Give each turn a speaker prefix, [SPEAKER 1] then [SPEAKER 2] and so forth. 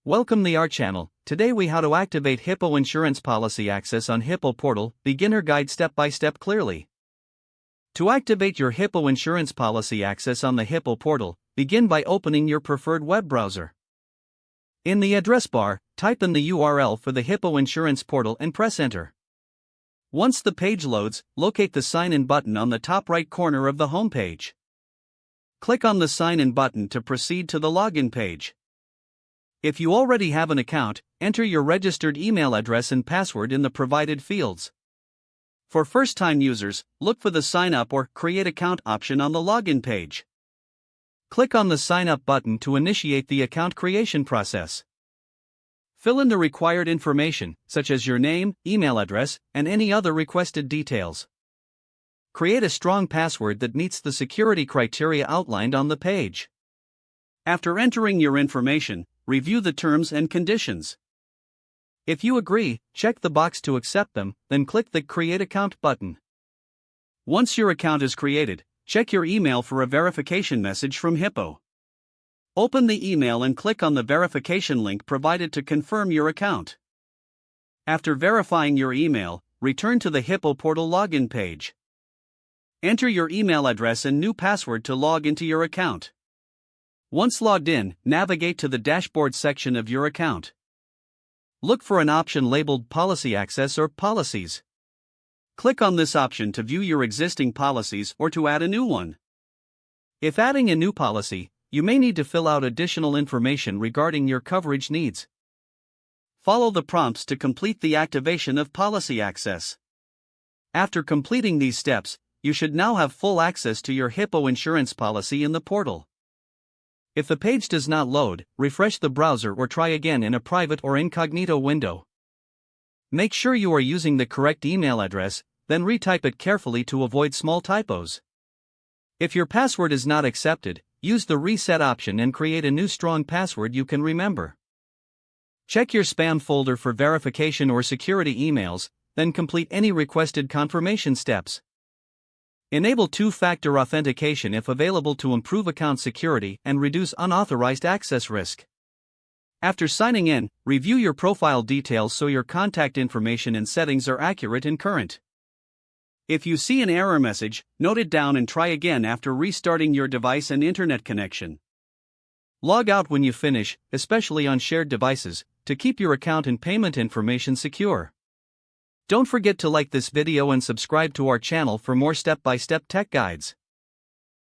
[SPEAKER 1] Welcome to our channel. Today we how to activate Hippo insurance policy access on Hippo portal, beginner guide step by step clearly. To activate your Hippo insurance policy access on the Hippo portal, begin by opening your preferred web browser. In the address bar, type in the URL for the Hippo insurance portal and press enter. Once the page loads, locate the sign in button on the top right corner of the home page. Click on the sign in button to proceed to the login page. If you already have an account, enter your registered email address and password in the provided fields. For first-time users, look for the Sign Up or Create Account option on the login page. Click on the Sign Up button to initiate the account creation process. Fill in the required information, such as your name, email address, and any other requested details. Create a strong password that meets the security criteria outlined on the page. After entering your information, review the terms and conditions. If you agree, check the box to accept them, then click the Create Account button. Once your account is created, check your email for a verification message from Hippo. Open the email and click on the verification link provided to confirm your account. After verifying your email, return to the Hippo portal login page. Enter your email address and new password to log into your account. Once logged in, navigate to the dashboard section of your account. Look for an option labeled Policy Access or Policies. Click on this option to view your existing policies or to add a new one. If adding a new policy, you may need to fill out additional information regarding your coverage needs. Follow the prompts to complete the activation of Policy Access. After completing these steps, you should now have full access to your Hippo insurance policy in the portal. If the page does not load, refresh the browser or try again in a private or incognito window. Make sure you are using the correct email address, then retype it carefully to avoid small typos. If your password is not accepted, use the reset option and create a new strong password you can remember. Check your spam folder for verification or security emails, then complete any requested confirmation steps. Enable two-factor authentication if available to improve account security and reduce unauthorized access risk. After signing in, review your profile details so your contact information and settings are accurate and current. If you see an error message, note it down and try again after restarting your device and internet connection. Log out when you finish, especially on shared devices, to keep your account and payment information secure. Don't forget to like this video and subscribe to our channel for more step-by-step tech guides.